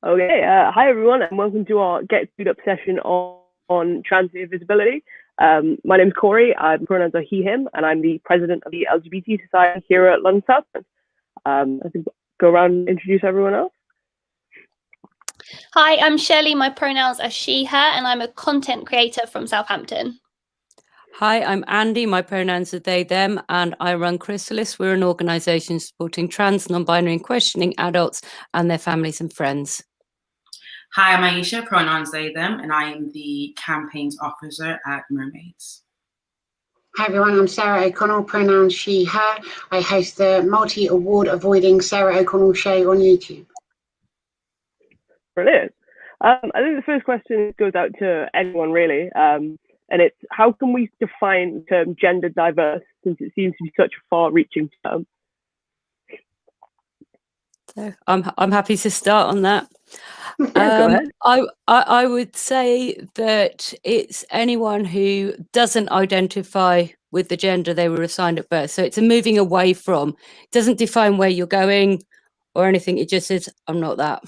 Okay, hi everyone, and welcome to our Get Food Up session on Trans Day of Visibility. My name's Corey, my pronouns are he, him, and I'm the president of the LGBT Society here at London South. I think go around and introduce everyone else. Hi, I'm Shelley, my pronouns are she, her, and I'm a content creator from Southampton. Hi, I'm Andi, my pronouns are they, them, and I run Chrysalis. We're an organisation supporting trans, non-binary and questioning adults and their families and friends. Hi, I'm Iesha, pronouns they, them, and I am the campaigns officer at Mermaids. Hi everyone, I'm Sarah O'Connell, pronouns she, her. I host the multi-award avoiding Sarah O'Connell show on YouTube. Brilliant. I think the first question goes out to everyone really, and it's how can we define the term gender diverse, since it seems to be such a far-reaching term? So I'm happy to start on that. Go ahead. I would say that it's anyone who doesn't identify with the gender they were assigned at birth. So it's a moving away from. It doesn't define where you're going or anything. It just says, I'm not that.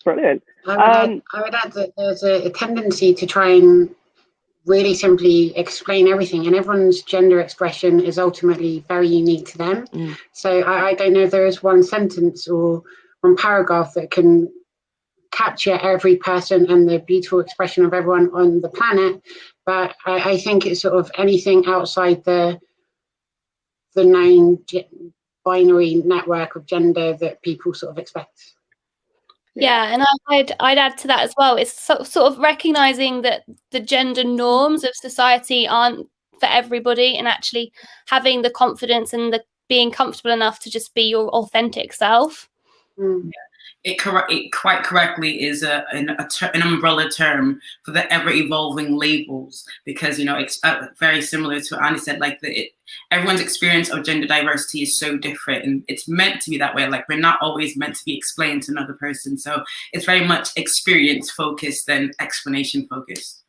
Brilliant. I would add that there's a tendency to try and really simply explain everything, and everyone's gender expression is ultimately very unique to them. So I don't know if there is one sentence or one paragraph that can capture every person and the beautiful expression of everyone on the planet, but I think it's sort of anything outside the known binary network of gender that people sort of expect. Yeah, and I'd add to that as well. It's sort of recognizing that the gender norms of society aren't for everybody, and actually having the confidence and being comfortable enough to just be your authentic self. Yeah. It quite correctly is an umbrella term for the ever-evolving labels, because it's very similar to what Andi said. Like everyone's experience of gender diversity is so different, and it's meant to be that way. Like we're not always meant to be explained to another person, so it's very much experience focused than explanation focused.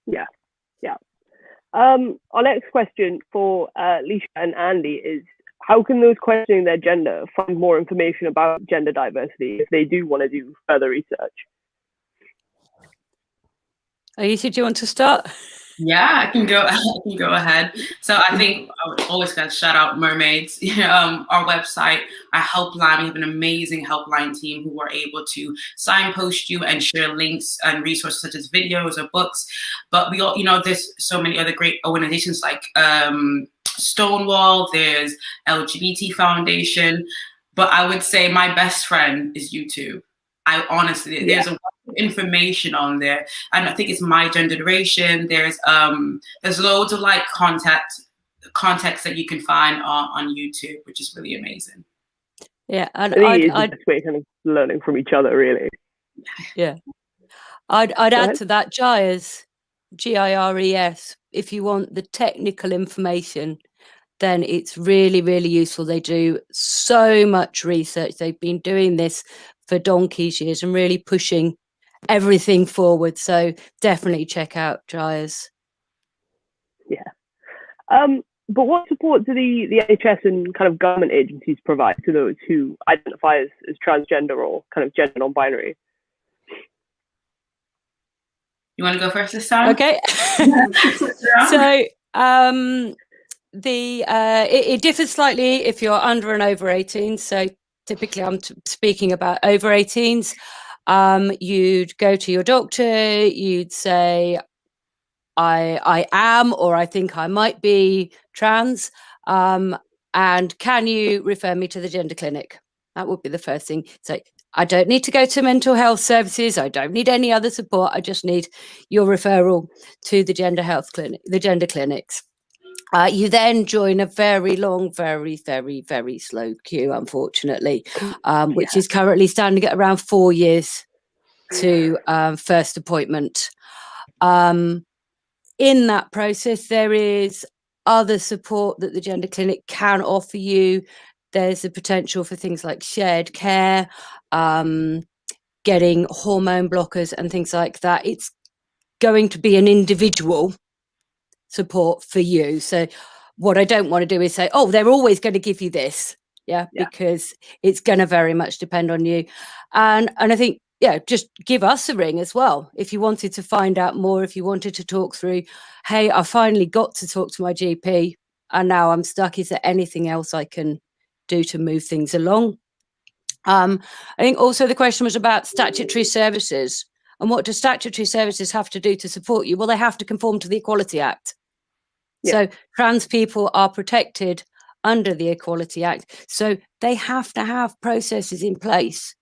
Yeah. Our next question for Iesha and Andi is, how can those questioning their gender find more information about gender diversity if they do want to do further research? Iesha, do you want to start? Yeah, I can go ahead. So I think I would always got to shout out Mermaids. Our website, our helpline. We have an amazing helpline team who are able to signpost you and share links and resources such as videos or books. But we all, there's so many other great organizations like Stonewall. There's LGBT Foundation. But I would say my best friend is YouTube. I honestly, there's a lot of information on there, and I think it's My Genderation. There's loads of context that you can find on YouTube, which is really amazing. Yeah, and I'd way kind of learning from each other, really. Yeah, I'd add to that GIRES, GIRES. If you want the technical information, then it's really, really useful. They do so much research. They've been doing this for donkey's years and really pushing everything forward. So definitely check out GIRES. Yeah. But what support do the NHS and kind of government agencies provide to those who identify as transgender or kind of gender non-binary? You want to go first this time? Okay. So it differs slightly if you're under and over 18. So typically I'm speaking about over 18s. You'd go to your doctor, you'd say, I am, or I think I might be trans, and can you refer me to the gender clinic? That would be the first thing. So I don't need to go to mental health services. I don't need any other support. I just need your referral to the gender health clinic, the gender clinics. You then join a very long, very, very, very slow queue, unfortunately, which is currently standing at around 4 years to first appointment. In that process, there is other support that the gender clinic can offer you. There's the potential for things like shared care, getting hormone blockers and things like that. It's going to be an individual support for you. So What I don't want to do is say, oh, they're always going to give you this. Yeah, because it's going to very much depend on you. And I think, just give us a ring as well. If you wanted to find out more, if you wanted to talk through, hey, I finally got to talk to my GP and now I'm stuck. Is there anything else I can do to move things along? I think also the question was about statutory services. And what do statutory services have to do to support you? Well, they have to conform to the Equality Act. So trans people are protected under the Equality Act. So they have to have processes in place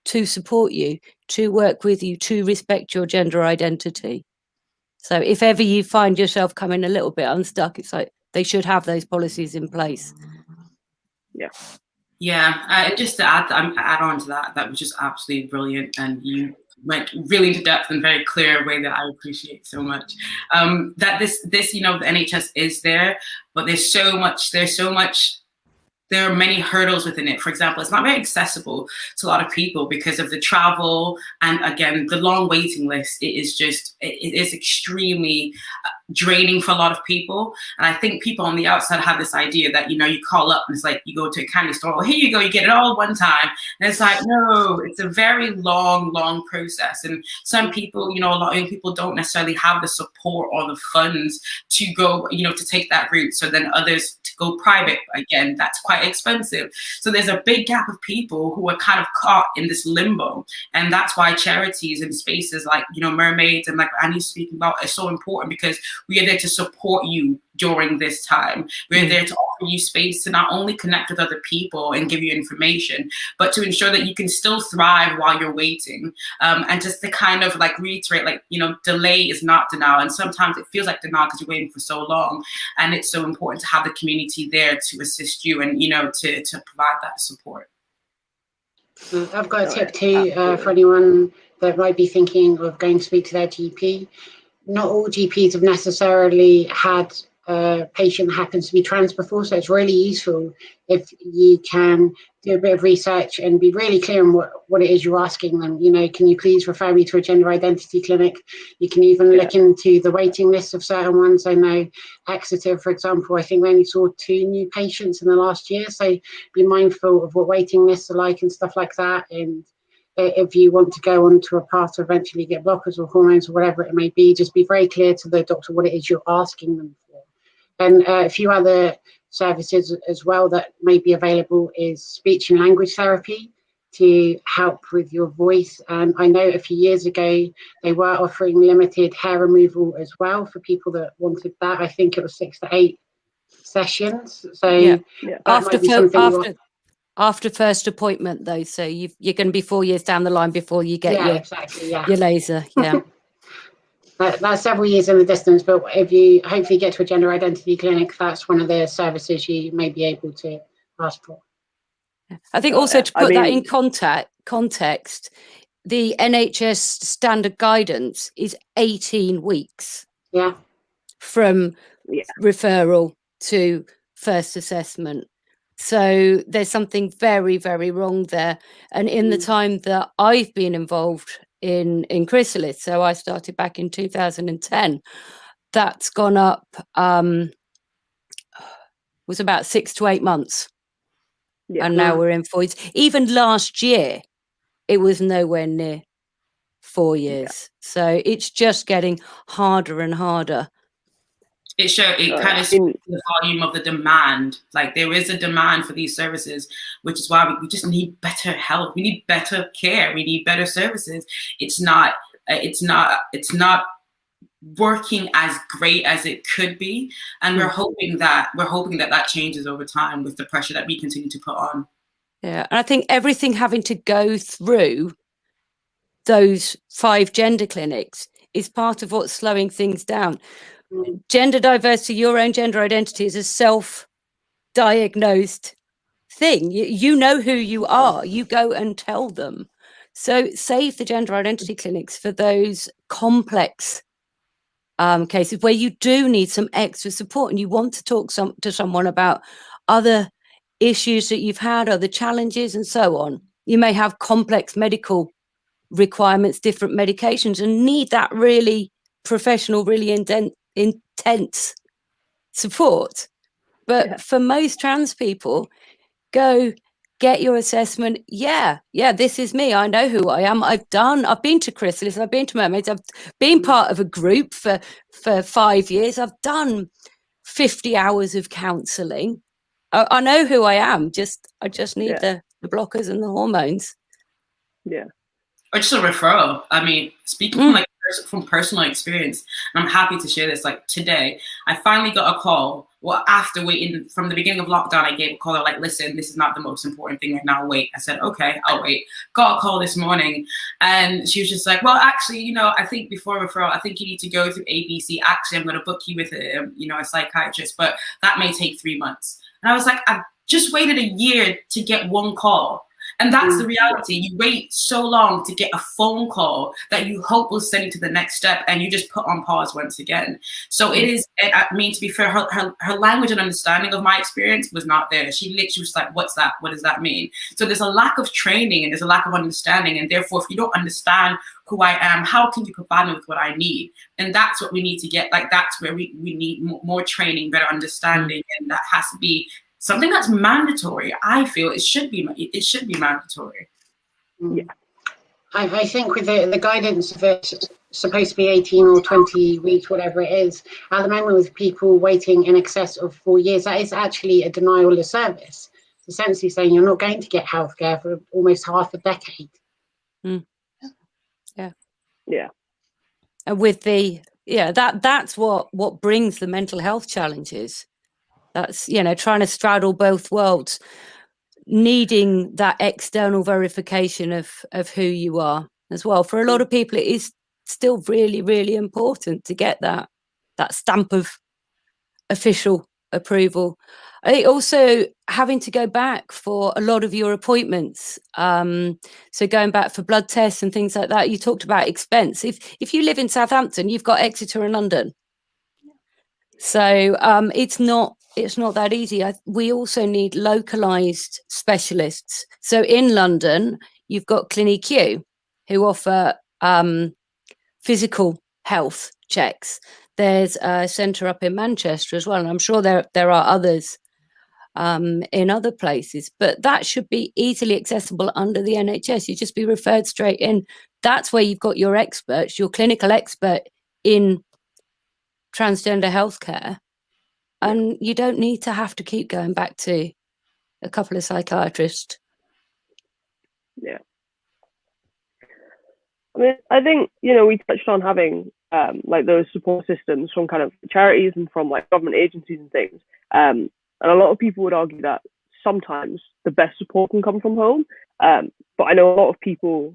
to support you, to work with you, to respect your gender identity. So if ever you find yourself coming a little bit unstuck, it's like they should have those policies in place. Just to add on to that, that was just absolutely brilliant, and you went really into depth and very clear way that I appreciate so much. That this the NHS is there, but there are many hurdles within it. For example, it's not very accessible to a lot of people because of the travel, and again, the long waiting list. It is extremely draining for a lot of people. And I think people on the outside have this idea that, you call up and it's like you go to a candy store, well, here you go, you get it all at one time. And it's like, no, it's a very long process. And some people, a lot of young people don't necessarily have the support or the funds to go, to take that route. So then others to go private, again, that's quite expensive. So there's a big gap of people who are kind of caught in this limbo. And that's why charities and spaces like, Mermaids and like Andi's speaking about are so important, because we are there to support you during this time. We're there to offer you space to not only connect with other people and give you information, but to ensure that you can still thrive while you're waiting. And just to kind of like reiterate, like, delay is not denial. And sometimes it feels like denial because you're waiting for so long. And it's so important to have the community there to assist you and, to provide that support. I've got a tip too for anyone that might be thinking of going to speak to their GP. Not all GPs have necessarily had a patient that happens to be trans before, so it's really useful if you can do a bit of research and be really clear on what it is you're asking them. Can you please refer me to a gender identity clinic? You can even look into the waiting list of certain ones. I know Exeter, for example, I think they only saw 2 new patients in the last year, so be mindful of what waiting lists are like and stuff like that. And if you want to go on to a path to eventually get blockers or hormones or whatever it may be, just be very clear to the doctor what it is you're asking them for. And a few other services as well that may be available is speech and language therapy to help with your voice. And I know a few years ago, they were offering limited hair removal as well for people that wanted that. I think it was 6 to 8 sessions. So after first appointment though, so you're going to be 4 years down the line before you get your laser. That's several years in the distance, but if you hopefully get to a gender identity clinic, that's one of the services you may be able to ask for. I think also to put that in context, the NHS standard guidance is 18 weeks from referral to first assessment. So there's something very, very wrong there. And in the time that I've been involved in Chrysalis, so I started back in 2010, that's gone up, was about 6 to 8 months. And now we're in 4 years. Even last year, it was nowhere near 4 years. So it's just getting harder and harder. It kind of speaks to the volume of the demand. Like there is a demand for these services, which is why we just need better help. We need better care. We need better services. It's not working as great as it could be, and we're hoping that changes over time with the pressure that we continue to put on. Yeah, and I think everything having to go through those 5 gender clinics is part of what's slowing things down. Gender diversity, your own gender identity, is a self-diagnosed thing. You know who you are. You go and tell them. So save the gender identity clinics for those complex cases where you do need some extra support and you want to talk to someone about other issues that you've had, other challenges and so on. You may have complex medical requirements, different medications, and need that really professional, really intense support. But for most trans people, go get your assessment. Yeah, this is me. I know who I am. I've been to Chrysalis, I've been to Mermaids, I've been part of a group for 5 years. I've done 50 hours of counselling. I know who I am. I just need the blockers and the hormones. Yeah. Or just a referral. I mean, speaking from personal experience, and I'm happy to share this. Like today, I finally got a call. Well, after waiting from the beginning of lockdown, I gave a call. They're like, listen, this is not the most important thing right now. Wait. I said, okay, I'll wait. Got a call this morning, and she was just like, well, actually, you know, I think before referral, I think you need to go through ABC. Actually, I'm going to book you with a psychiatrist, but that may take 3 months. And I was like, I've just waited a year to get one call. And that's the reality. You wait so long to get a phone call that you hope will send you to the next step, and you just put on pause once again. So it is, I mean, to be fair, her language and understanding of my experience was not there. She literally was like, what's that? What does that mean? So there's a lack of training and there's a lack of understanding. And therefore, if you don't understand who I am, how can you provide me with what I need? And that's what we need to get. Like, that's where we need more training, better understanding. And that has to be something that's mandatory. I feel it should be mandatory. Yeah. I think with the guidance of it's supposed to be 18 or 20 weeks, whatever it is, at the moment with people waiting in excess of 4 years, that is actually a denial of service. It's essentially saying you're not going to get healthcare for almost half a decade. Yeah. And with that's what brings the mental health challenges. That's, you know, trying to straddle both worlds, needing that external verification of who you are as well. For a lot of people, it is still really, really important to get that stamp of official approval. I think also having to go back for a lot of your appointments. So going back for blood tests and things like that. You talked about expense. If you live in Southampton, you've got Exeter and London. So it's not that easy. We also need localized specialists. So in London, you've got Clinique Q, who offer physical health checks. There's a centre up in Manchester as well, and I'm sure there are others in other places. But that should be easily accessible under the NHS. You just be referred straight in. That's where you've got your experts, your clinical expert in transgender healthcare. And you don't need to have to keep going back to a couple of psychiatrists. Yeah. I mean, I think, you know, we touched on having like those support systems from kind of charities and from like government agencies and things. And a lot of people would argue that sometimes the best support can come from home. But I know a lot of people,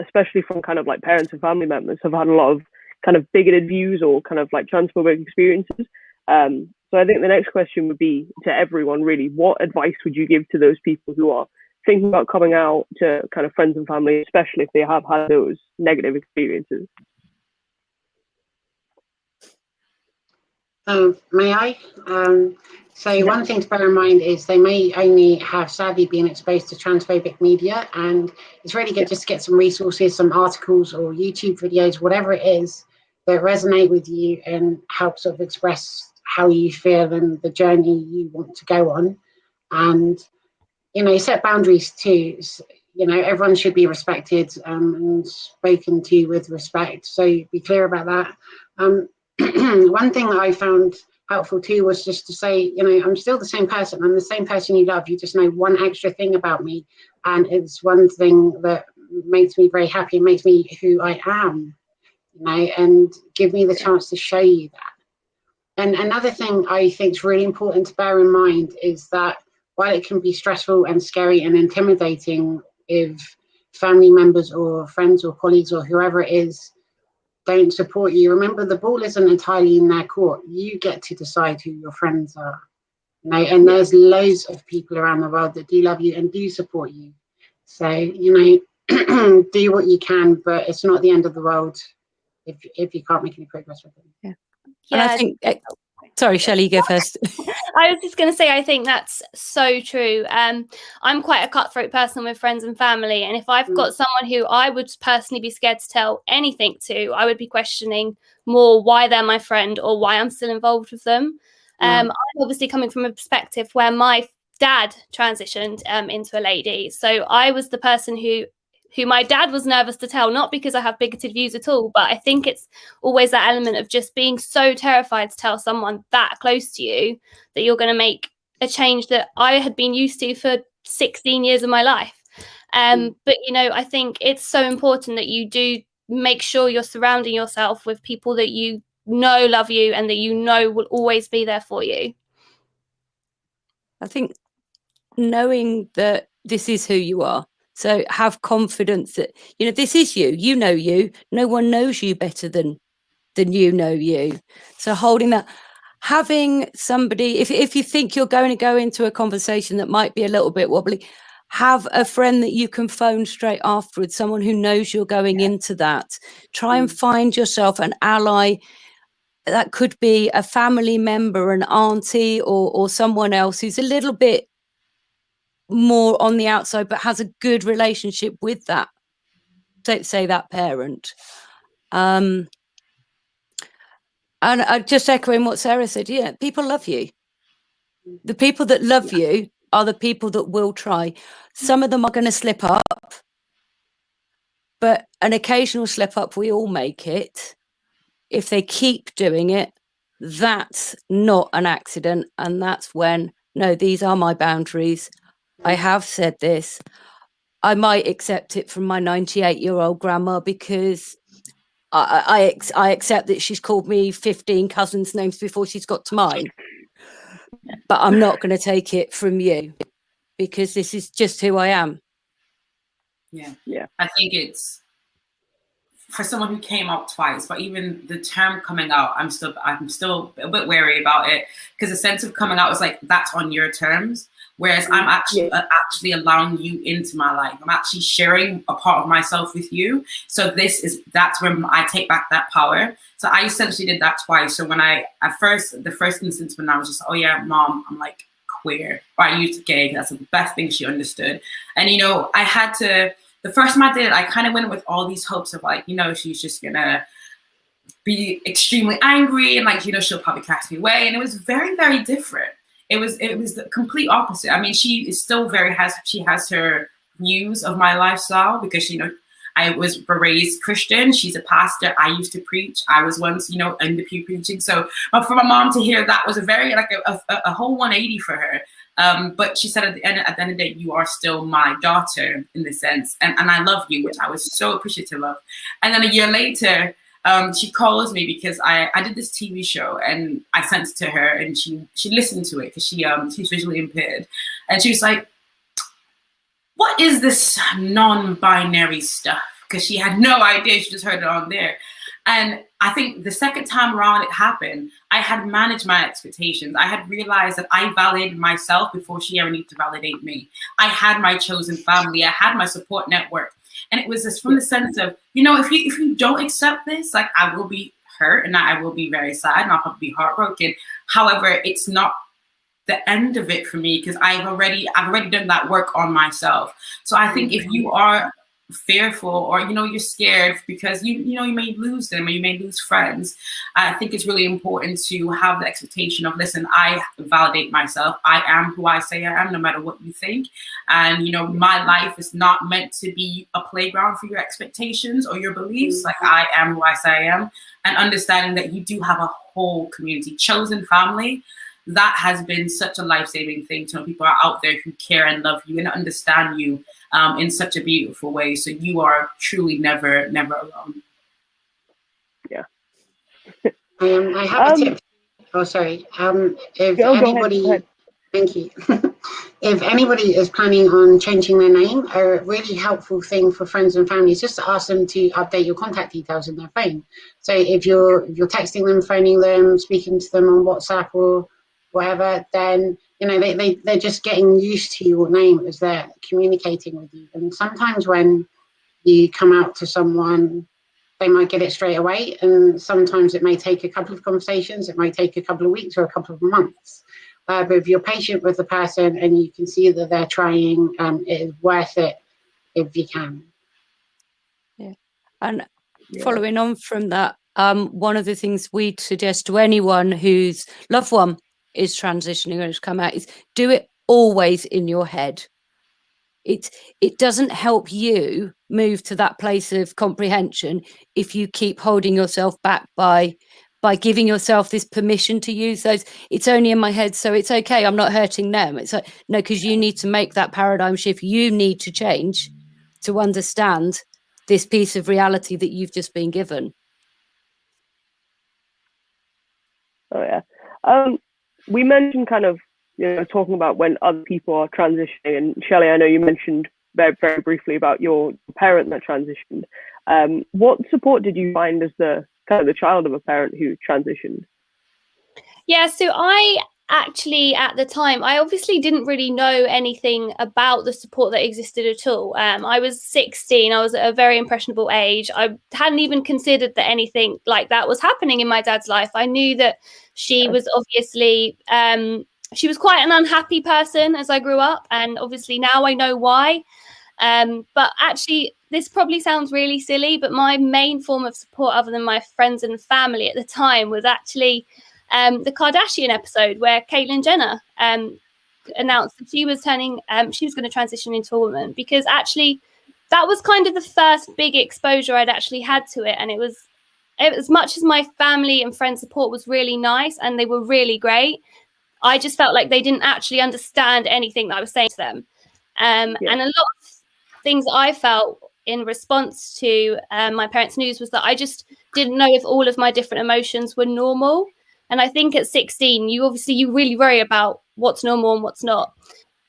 especially from kind of like parents and family members, have had a lot of kind of bigoted views or kind of like transphobic experiences. So I think the next question would be to everyone, really, what advice would you give to those people who are thinking about coming out to kind of friends and family, especially if they have had those negative experiences? May I? So one thing to bear in mind is they may only have sadly been exposed to transphobic media, and it's really good just to get some resources, some articles or YouTube videos, whatever it is that resonate with you and help sort of express how you feel and the journey you want to go on. And, you know, set boundaries too. You know, everyone should be respected and spoken to with respect. So be clear about that. One thing I found helpful too was just to say, you know, I'm still the same person. I'm the same person you love. You just know one extra thing about me. And it's one thing that makes me very happy and makes me who I am, you know, and give me the chance to show you that. And another thing I think is really important to bear in mind is that while it can be stressful and scary and intimidating if family members or friends or colleagues or whoever it is don't support you, remember the ball isn't entirely in their court. You get to decide who your friends are, you know, and there's loads of people around the world that do love you and do support you. So, you know, do what you can, but it's not the end of the world if you can't make any progress with them. Yeah. And I think, sorry, Shelley, you go first. I was just going to say, I think that's so true. I'm quite a cutthroat person with friends and family. And if I've got someone who I would personally be scared to tell anything to, I would be questioning more why they're my friend or why I'm still involved with them. I'm obviously coming from a perspective where my dad transitioned into a lady. So I was the person who my dad was nervous to tell, not because I have bigoted views at all, but I think it's always that element of just being so terrified to tell someone that close to you that you're going to make a change that I had been used to for 16 years of my life. But, you know, I think it's so important that you do make sure you're surrounding yourself with people that you know love you and that you know will always be there for you. I think knowing that this is who you are, so have confidence that, you know, this is you, you know you, no one knows you better than you know you. So holding that, having somebody, if you think you're going to go into a conversation that might be a little bit wobbly, have a friend that you can phone straight afterwards, someone who knows you're going into that. Try and find yourself an ally. That could be a family member, an auntie, or someone else who's a little bit more on the outside but has a good relationship with that, say that parent. And I just echoing what Sarah said, yeah, people love you. The people that love you are the people that will try. Some of them are going to slip up, but an occasional slip up, we all make it. If they keep doing it, that's not an accident. And that's when, no, these are my boundaries. I have said this. I might accept it from my 98-year-old grandma because I accept that she's called me 15 cousins' names before she's got to mine. But I'm not going to take it from you because this is just who I am. Yeah. I think it's for someone who came out twice, but even the term coming out, I'm still a bit wary about it because the sense of coming out is like that's on your terms. Whereas I'm actually allowing you into my life. I'm actually sharing a part of myself with you. So that's when I take back that power. So I essentially did that twice. So when the first instance when I was just, oh yeah, mom, I'm like queer, or I used gay, that's the best thing she understood. And, you know, I had to, the first time I did it, I kind of went with all these hopes of like, you know, she's just gonna be extremely angry and like, you know, she'll probably cast me away. And it was very, very different. It was the complete opposite. I mean, she is still she has her views of my lifestyle because, you know, I was raised Christian. She's a pastor. I used to preach. I was once, you know, in the pew preaching. So for my mom to hear that was a very, like a whole 180 for her. But she said at the end of the day, you are still my daughter in the sense. And I love you, which I was so appreciative of. And then a year later, she calls me because I did this TV show and I sent it to her and she listened to it because she's visually impaired. And she was like, what is this non-binary stuff? Because she had no idea, she just heard it on there. And I think the second time around it happened, I had managed my expectations. I had realized that I validated myself before she ever needed to validate me. I had my chosen family. I had my support network. And it was just from the sense of, you know, if you don't accept this, like I will be hurt and I will be very sad and I'll probably be heartbroken. However, it's not the end of it for me because I've already done that work on myself. So I think if you are fearful or, you know, you're scared because you know you may lose them or you may lose friends, I think it's really important to have the expectation of, listen, I validate myself. I am who I say I am, no matter what you think. And, you know, my life is not meant to be a playground for your expectations or your beliefs. Like I am who I say I am, and understanding that you do have a whole community, chosen family. That has been such a life-saving thing to know people are out there who care and love you and understand you in such a beautiful way. So you are truly never alone. Yeah. I have a tip. Oh, sorry. If anybody, go ahead. Thank you. If anybody is planning on changing their name, a really helpful thing for friends and family is just to ask them to update your contact details in their phone. So if you're texting them, phoning them, speaking to them on WhatsApp or whatever, then, you know, they're just getting used to your name as they're communicating with you. And sometimes when you come out to someone, they might get it straight away. And sometimes it may take a couple of conversations. It might take a couple of weeks or a couple of months. But if you're patient with the person and you can see that they're trying, it is worth it if you can. Yeah. And following on from that, one of the things we'd suggest to anyone whose loved one is transitioning or has come out, is do it always in your head. It doesn't help you move to that place of comprehension if you keep holding yourself back by giving yourself this permission to use those. It's only in my head, so it's okay. I'm not hurting them. It's like, no, because you need to make that paradigm shift. You need to change to understand this piece of reality that you've just been given. Oh yeah. We mentioned kind of, talking about when other people are transitioning, and Shelley, I know you mentioned very, very briefly about your parent that transitioned. What support did you find as the child of a parent who transitioned? Yeah, so I actually, at the time, I obviously didn't really know anything about the support that existed at all. I was 16. I was at a very impressionable age. I hadn't even considered that anything like that was happening in my dad's life. I knew that she was obviously, she was quite an unhappy person as I grew up. And obviously now I know why. But actually, this probably sounds really silly, but my main form of support, other than my friends and family at the time, was actually the Kardashian episode where Caitlyn Jenner announced that she was going to transition into a woman, because actually that was kind of the first big exposure I'd actually had to it. And it was, as much as my family and friend support was really nice and they were really great, I just felt like they didn't actually understand anything that I was saying to them. And a lot of things I felt in response to my parents' news was that I just didn't know if all of my different emotions were normal. And I think at 16, you really worry about what's normal and what's not.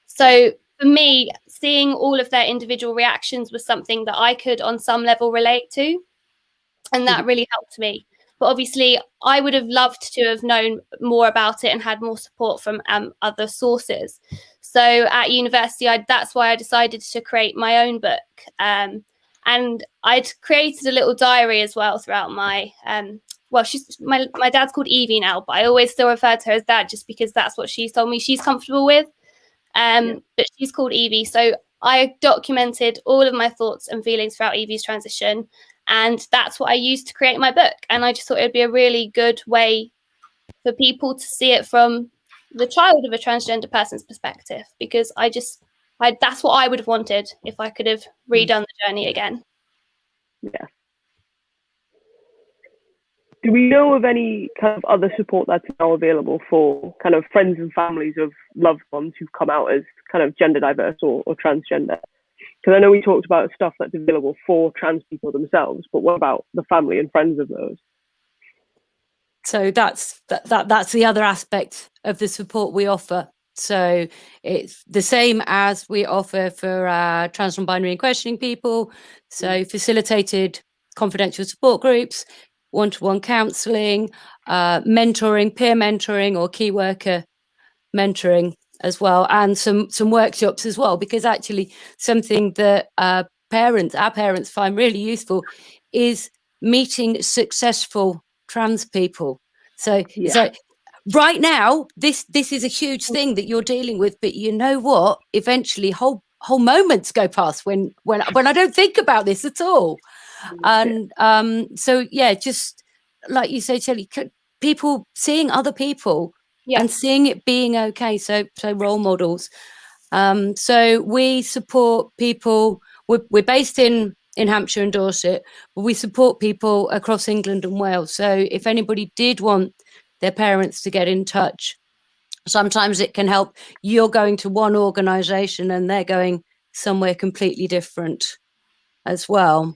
So for me, seeing all of their individual reactions was something that I could on some level relate to. And that really helped me. But obviously, I would have loved to have known more about it and had more support from other sources. So at university, that's why I decided to create my own book. And I'd created a little diary as well throughout my, my dad's called Evie now, but I always still refer to her as Dad just because that's what she's told me she's comfortable with. But she's called Evie. So I documented all of my thoughts and feelings throughout Evie's transition. And that's what I used to create my book. And I just thought it'd be a really good way for people to see it from the child of a transgender person's perspective, because that's what I would have wanted if I could have redone the journey again. Yeah. Do we know of any kind of other support that's now available for kind of friends and families of loved ones who've come out as kind of gender diverse or transgender? Because I know we talked about stuff that's available for trans people themselves, but what about the family and friends of those? So that's the other aspect of the support we offer. So it's the same as we offer for trans, non-binary and questioning people. So facilitated confidential support groups, one-to-one counselling, mentoring, peer mentoring or key worker mentoring as well, and some workshops as well, because actually something that our parents find really useful is meeting successful trans people. So it's like, right now this is a huge thing that you're dealing with, but you know what, eventually whole moments go past when I don't think about this at all. And so just like you say, Shelley, people seeing other people and seeing it being okay. So role models. So we support people. We're based in Hampshire and Dorset, but we support people across England and Wales. So if anybody did want their parents to get in touch, sometimes it can help. You're going to one organisation and they're going somewhere completely different as well.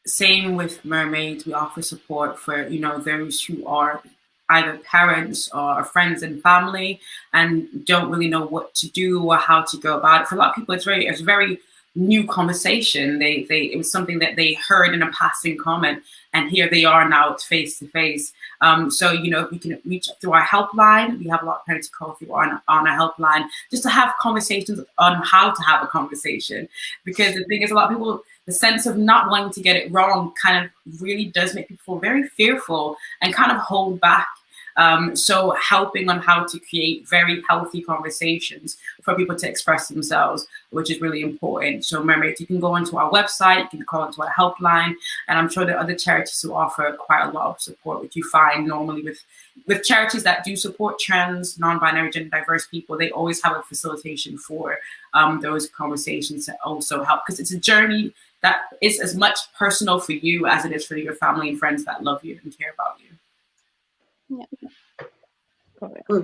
Same with Mermaids. We offer support for, those who are either parents or friends and family and don't really know what to do or how to go about it. For a lot of people, it's a very new conversation. It was something that they heard in a passing comment, and here they are now face to face. So if we can reach through our helpline, we have a lot of parents call through on our helpline just to have conversations on how to have a conversation. Because the thing is, a lot of people, the sense of not wanting to get it wrong kind of really does make people feel very fearful and kind of hold back. So helping on how to create very healthy conversations for people to express themselves, which is really important. So Mermaids, you can go onto our website, you can call into our helpline, and I'm sure there are other charities who offer quite a lot of support, which you find normally with charities that do support trans, non-binary, gender diverse people. They always have a facilitation for those conversations to also help, because it's a journey that is as much personal for you as it is for your family and friends that love you and care about you. Yeah.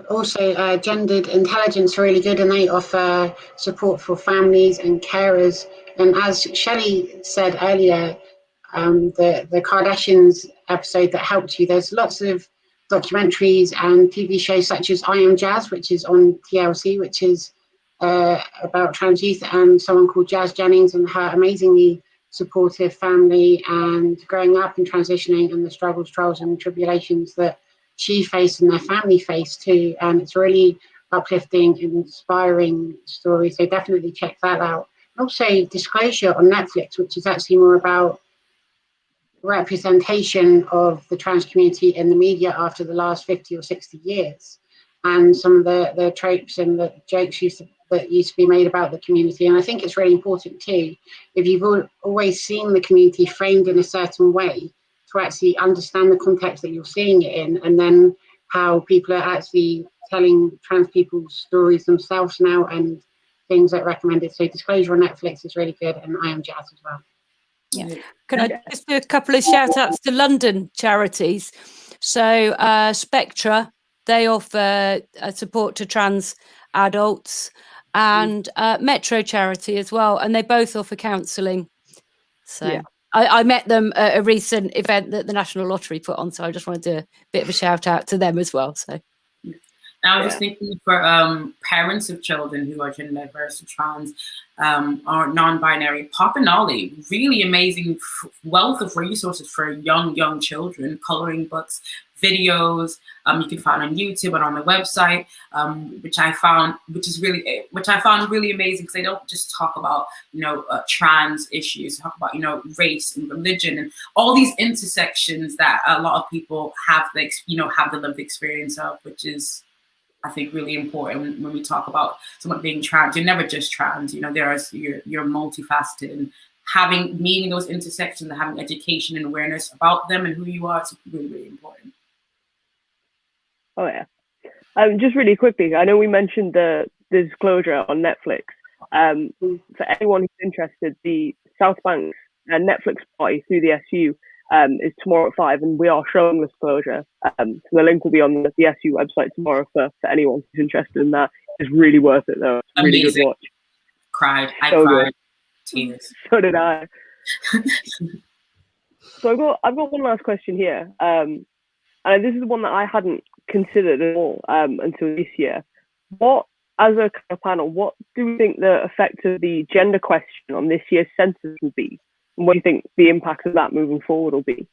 Also, Gendered Intelligence are really good, and they offer support for families and carers. And as Shelley said earlier, the Kardashians episode that helped you, there's lots of documentaries and TV shows such as I Am Jazz, which is on TLC, which is about trans youth, and someone called Jazz Jennings and her amazingly supportive family and growing up and transitioning and the struggles, trials and tribulations that she faced and their family faced too. And it's really uplifting and inspiring story. So definitely check that out. Also, Disclosure on Netflix, which is actually more about representation of the trans community in the media after the last 50 or 60 years, and some of the tropes and the jokes that used to be made about the community. And I think it's really important too, if you've always seen the community framed in a certain way, to actually understand the context that you're seeing it in, and then how people are actually telling trans people's stories themselves now and things that are recommended. So Disclosure on Netflix is really good, and I Am Jazz as well. Yeah. Can I just do a couple of shout outs to London charities? So Spectra, they offer support to trans adults, and Metro Charity as well, and they both offer counselling. So yeah. I met them at a recent event that the National Lottery put on, so I just wanted to do a bit of a shout out to them as well. So I was thinking for parents of children who are gender diverse or trans or non-binary, Pop and Ollie, really amazing wealth of resources for young children, coloring books, videos. You can find on YouTube and on the website, which I found really amazing, because they don't just talk about trans issues, they talk about race and religion and all these intersections that a lot of people have the lived experience of, which is, I think, really important when we talk about someone being trans. You're never just trans, you're multifaceted, and meeting those intersections and having education and awareness about them and who you are is really, really important. Oh yeah. Just really quickly, I know we mentioned the Disclosure on Netflix. For anyone who's interested, the South Bank Netflix party through the SU is tomorrow at 5, and we are showing Disclosure. So the link will be on the SU website tomorrow for anyone who's interested in that. It's really worth it though. It's a really good watch. Cried. I cried. Tears. So did I. So I've got one last question here. And this is one that I hadn't considered at all until this year. As a kind of panel, what do we think the effect of the gender question on this year's census will be? And what do you think the impact of that moving forward will be?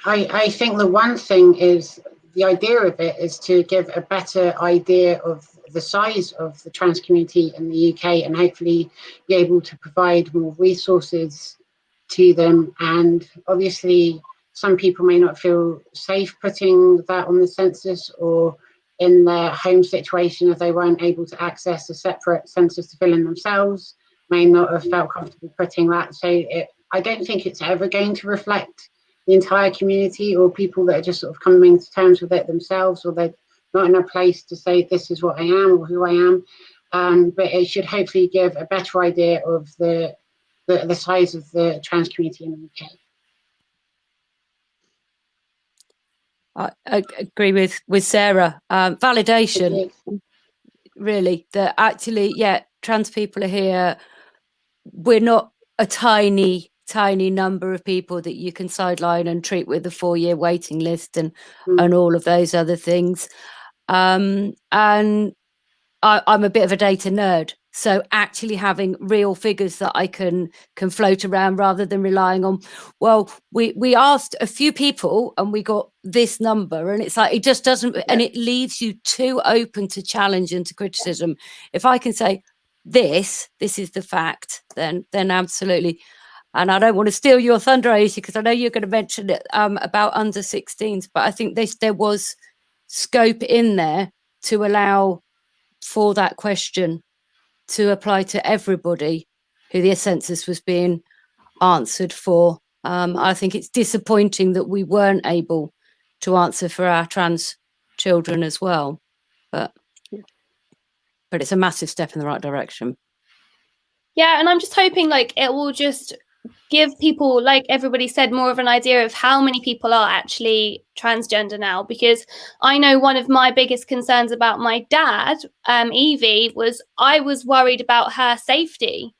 I think the one thing is, the idea of it is to give a better idea of the size of the trans community in the UK, and hopefully be able to provide more resources to them. And obviously, some people may not feel safe putting that on the census, or in their home situation, if they weren't able to access a separate census to fill in themselves, may not have felt comfortable putting that. So I don't think it's ever going to reflect the entire community, or people that are just sort of coming to terms with it themselves, or they're not in a place to say this is what I am or who I am. But it should hopefully give a better idea of the size of the trans community in the UK. I agree with Sarah. Validation, really, that actually, trans people are here. We're not a tiny number of people that you can sideline and treat with a 4-year waiting list and all of those other things. And I'm a bit of a data nerd. So actually having real figures that I can float around, rather than relying on, well, we asked a few people and we got this number, and it's like, it just doesn't, and it leaves you too open to challenge and to criticism. If I can say this is the fact, then absolutely. And I don't want to steal your thunder, Iesha, because I know you're going to mention it about under 16s, but I think there was scope in there to allow for that question to apply to everybody who the census was being answered for. I think it's disappointing that we weren't able to answer for our trans children as well, but it's a massive step in the right direction. Yeah, and I'm just hoping like it will just give people, like everybody said, more of an idea of how many people are actually transgender now, because I know one of my biggest concerns about my dad, Evie, was I was worried about her safety,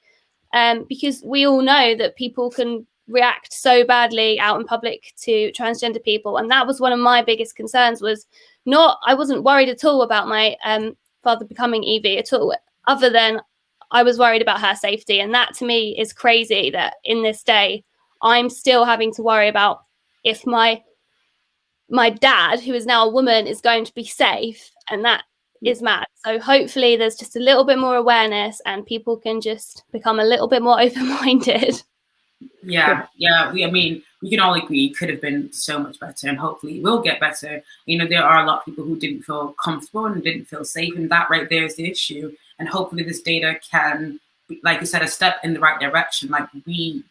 because we all know that people can react so badly out in public to transgender people, and that was one of my biggest concerns. I wasn't worried at all about my father becoming Evie at all, other than I was worried about her safety. And that to me is crazy, that in this day I'm still having to worry about if my dad, who is now a woman, is going to be safe, and that is mad. So hopefully there's just a little bit more awareness and people can just become a little bit more open-minded. Yeah. We can all agree it could have been so much better, and hopefully it will get better. There are a lot of people who didn't feel comfortable and didn't feel safe, and that right there is the issue. And hopefully this data can, like you said, a step in the right direction. Like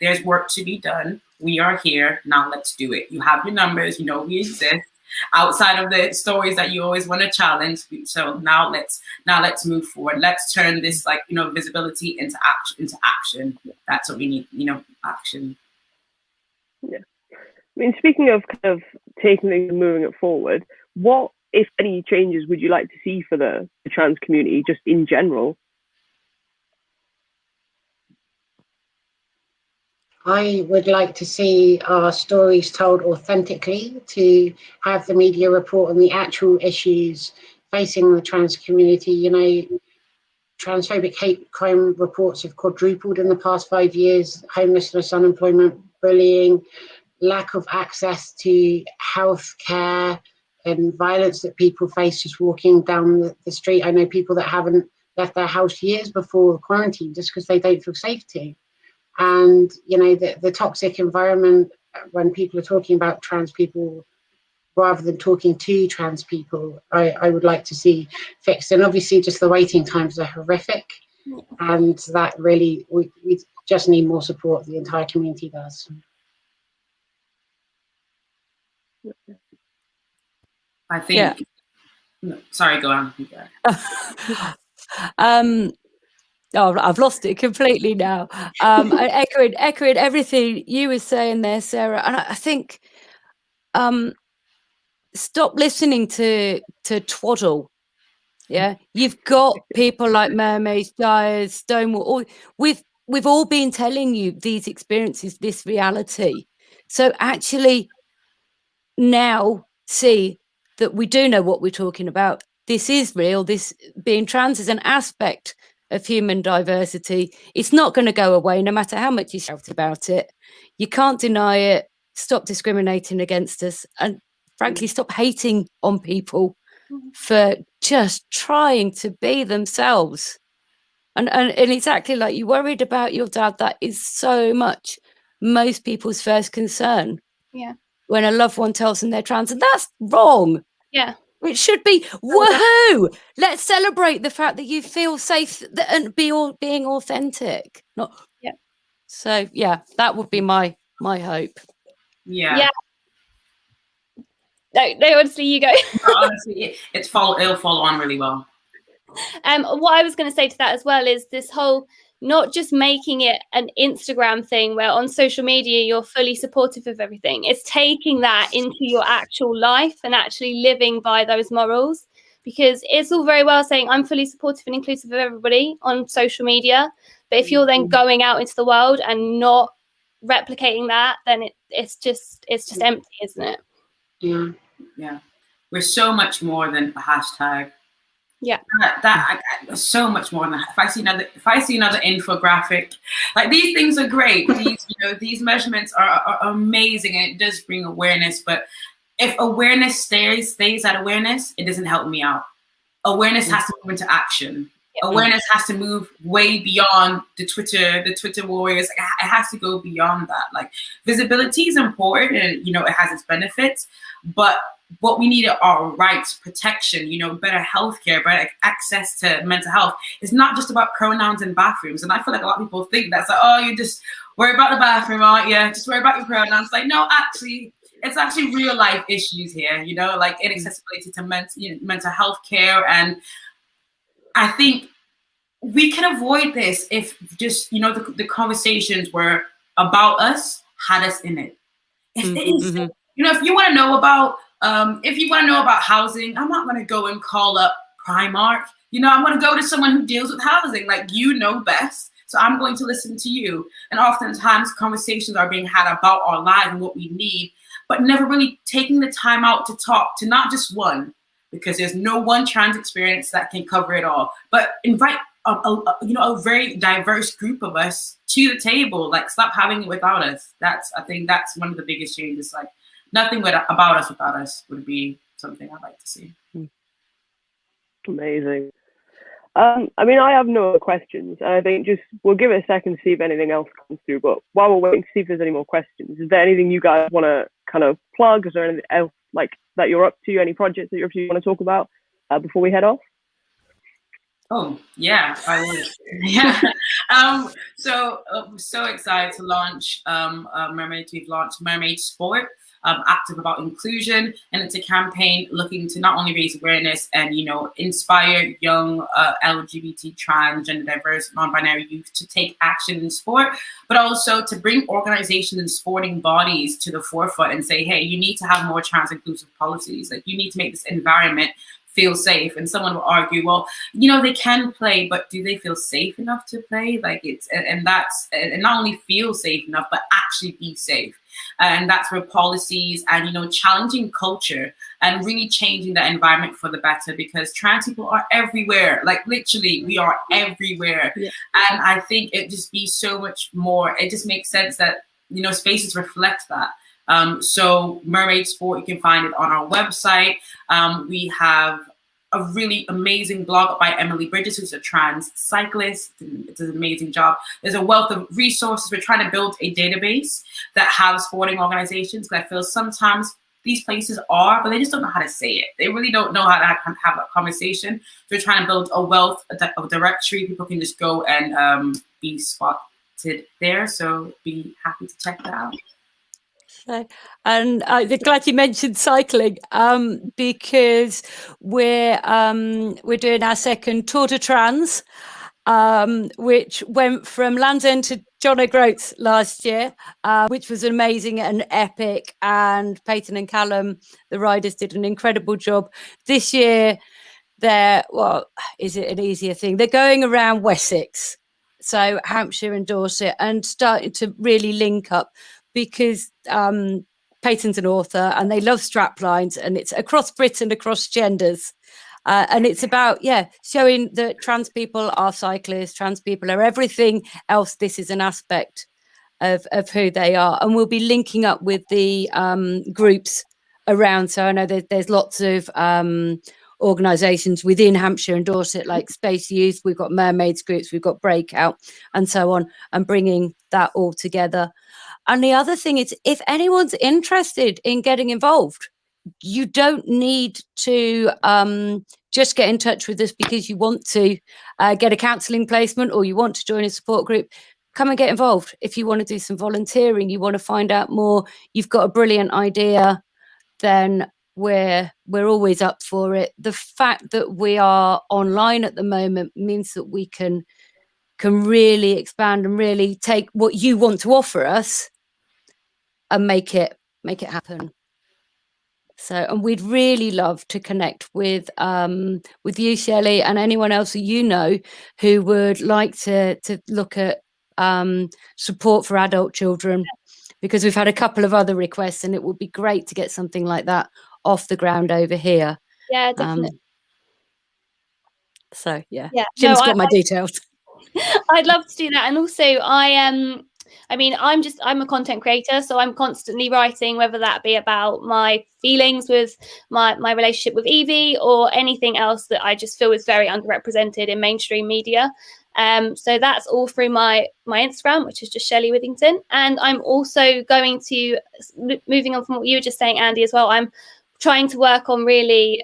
there's work to be done. We are here now. Let's do it. You have your numbers. We exist outside of the stories that you always want to challenge. So now let's move forward. Let's turn this visibility into action. That's what we need. Action. Yeah. Speaking of kind of taking things and moving it forward, what, if any, changes would you like to see for the trans community, just in general? I would like to see our stories told authentically, to have the media report on the actual issues facing the trans community. Transphobic hate crime reports have quadrupled in the past 5 years. Homelessness, unemployment, bullying, lack of access to health care, and violence that people face just walking down the street. I know people that haven't left their house years before quarantine just because they don't feel safe to. And, the toxic environment, when people are talking about trans people, rather than talking to trans people, I would like to see fixed. And obviously just the waiting times are horrific. And that really, we just need more support. The entire community does. I think, sorry, go on. I've lost it completely now. Echoing everything you were saying there, Sarah. And I think stop listening to twaddle. Yeah, you've got people like Mermaids, Dyers, Stonewall. We've all been telling you these experiences, this reality. So actually now see that we do know what we're talking about. This is real. This being trans is an aspect of human diversity. It's not going to go away no matter how much you shout about it. You can't deny it. Stop discriminating against us, and frankly stop hating on people for just trying to be themselves. And exactly like you worried about your dad, that is so much most people's first concern. Yeah. When a loved one tells them they're trans, and that's wrong. Yeah. It should be woohoo! Let's celebrate the fact that you feel safe and being authentic. So that would be my hope. Yeah. No, honestly, you go. Honestly, it'll follow on really well. What I was going to say to that as well is this whole, not just making it an Instagram thing where on social media you're fully supportive of everything. It's taking that into your actual life and actually living by those morals, because it's all very well saying I'm fully supportive and inclusive of everybody on social media, but if you're then going out into the world and not replicating that, then it's just empty, isn't it? Yeah. We're so much more than a hashtag. Yeah, that so much more than that. If I see another infographic, like, these things are great. These measurements are amazing, and it does bring awareness. But if awareness stays at awareness, it doesn't help me out. Awareness has to move into action. awareness has to move way beyond the Twitter warriors. It has to go beyond that. Like, visibility is important, and you know, it has its benefits, but what we need are rights, protection, you know, better healthcare, better access to mental health. It's not just about pronouns in bathrooms. And I feel like a lot of people think that's like, oh, you just worry about the bathroom, aren't you? Just worry about your pronouns. Like, no, actually, it's actually real life issues here, you know, like inaccessibility to mental health care. And I think we can avoid this if just, you know, the conversations were about us, had us in it. If it is, you know, if you want to know about housing, I'm not going to go and call up Primark. You know, I'm going to go to someone who deals with housing. Like, you know best. So I'm going to listen to you. And oftentimes conversations are being had about our lives and what we need, but never really taking the time out to talk to not just one, because there's no one trans experience that can cover it all, but invite a very diverse group of us to the table. Like, stop having it without us. I think that's one of the biggest changes. Like, nothing about us without us would be something I'd like to see. Amazing. I mean, I have no other questions. And I think we'll give it a second to see if anything else comes through. But while we're waiting to see if there's any more questions, is there anything you guys want to kind of plug? Is there anything else like that you're up to? Any projects that you're up to you want to talk about before we head off? Oh, yeah, I would. Yeah. So I'm so excited to launch Mermaids. We've launched Mermaid Sport, active about inclusion, and it's a campaign looking to not only raise awareness and, you know, inspire young LGBT, trans, gender diverse, non-binary youth to take action in sport, but also to bring organizations and sporting bodies to the forefront and say, hey, you need to have more trans inclusive policies. Like, you need to make this environment feel safe. And someone will argue, well, you know, they can play, but do they feel safe enough to play? Like, and not only feel safe enough, but actually be safe. And that's where policies and, you know, challenging culture and really changing the environment for the better, because trans people are everywhere. Like, literally, we are everywhere. Yeah. And I think it just be so much more. It just makes sense that, you know, spaces reflect that. So Mermaid Sport, you can find it on our website. We have a really amazing blog by Emily Bridges, who's a trans cyclist. It's an amazing job. There's a wealth of resources. We're trying to build a database that have sporting organizations, because I feel sometimes these places are, but they just don't know how to say it. They really don't know how to have that conversation. So we're trying to build a wealth of directory. People can just go and be spotted there. So be happy to check that out. And I'm glad you mentioned cycling, because we're doing our second Tour de Trans, which went from Land's End to John O'Groats last year, which was amazing and epic. And Peyton and Callum, the riders, did an incredible job. This year, is it an easier thing? They're going around Wessex, so Hampshire and Dorset, and starting to really link up, because Peyton's an author and they love straplines, and it's across Britain, across genders. And it's about, showing that trans people are cyclists, trans people are everything else. This is an aspect of who they are. And we'll be linking up with the groups around. So I know there's lots of organisations within Hampshire and Dorset, like Space Youth. We've got Mermaids groups, we've got Breakout and so on, and bringing that all together. And the other thing is, if anyone's interested in getting involved, you don't need to just get in touch with us because you want to get a counselling placement or you want to join a support group. Come and get involved. If you want to do some volunteering, you want to find out more, you've got a brilliant idea, then we're always up for it. The fact that we are online at the moment means that we can really expand and really take what you want to offer us and make it happen. So, and we'd really love to connect with you, Shelley, and anyone else that you know who would like to look at support for adult children, because we've had a couple of other requests, and it would be great to get something like that off the ground over here. Yeah, definitely. Jim's got my details. I'd love to do that. And also I mean, I'm a content creator, so I'm constantly writing, whether that be about my feelings with my relationship with Evie or anything else that I just feel is very underrepresented in mainstream media. So that's all through my Instagram, which is just Shelley Withington. And I'm also going to, moving on from what you were just saying, Andi, as well, I'm trying to work on really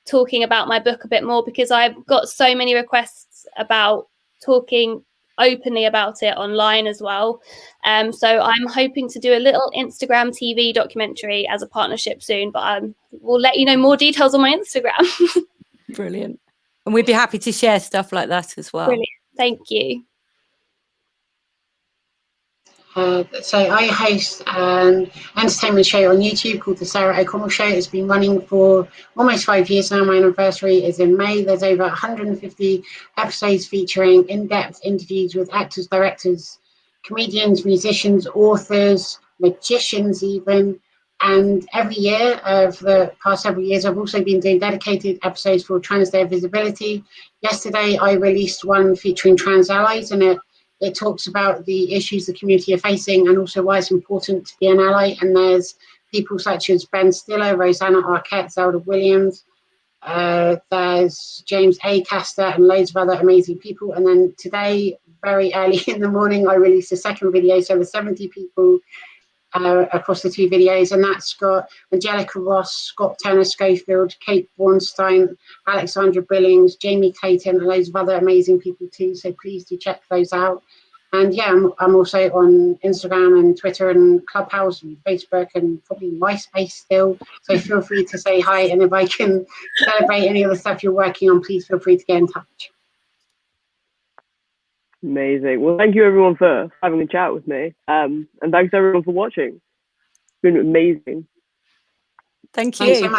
talking about my book a bit more, because I've got so many requests about talking openly about it online as well. So I'm hoping to do a little Instagram TV documentary as a partnership soon, but we'll let you know more details on my Instagram. Brilliant. And we'd be happy to share stuff like that as well. Brilliant. Thank you. So I host an entertainment show on YouTube called The Sarah O'Connell Show. It's been running for almost 5 years now. My anniversary is in May. There's over 150 episodes featuring in-depth interviews with actors, directors, comedians, musicians, authors, magicians even. And every year, for the past several years, I've also been doing dedicated episodes for Transgender Day of Visibility. Yesterday, I released one featuring trans allies, and it talks about the issues the community are facing and also why it's important to be an ally. And there's people such as Ben Stiller, Rosanna Arquette, Zelda Williams, there's James A. Caster and loads of other amazing people. And then today, very early in the morning, I released a second video. So there's 70 people across the two videos, and that's got Angelica Ross, Scott Turner Schofield, Kate Bornstein, Alexandra Billings, Jamie Clayton, and loads of other amazing people too. So please do check those out. And yeah, I'm also on Instagram and Twitter and Clubhouse and Facebook and probably MySpace still. So feel free to say hi, and if I can celebrate any of the stuff you're working on, please feel free to get in touch. Amazing. Well, thank you everyone for having a chat with me. And thanks everyone for watching. It's been amazing. Thank you. Thanks so much.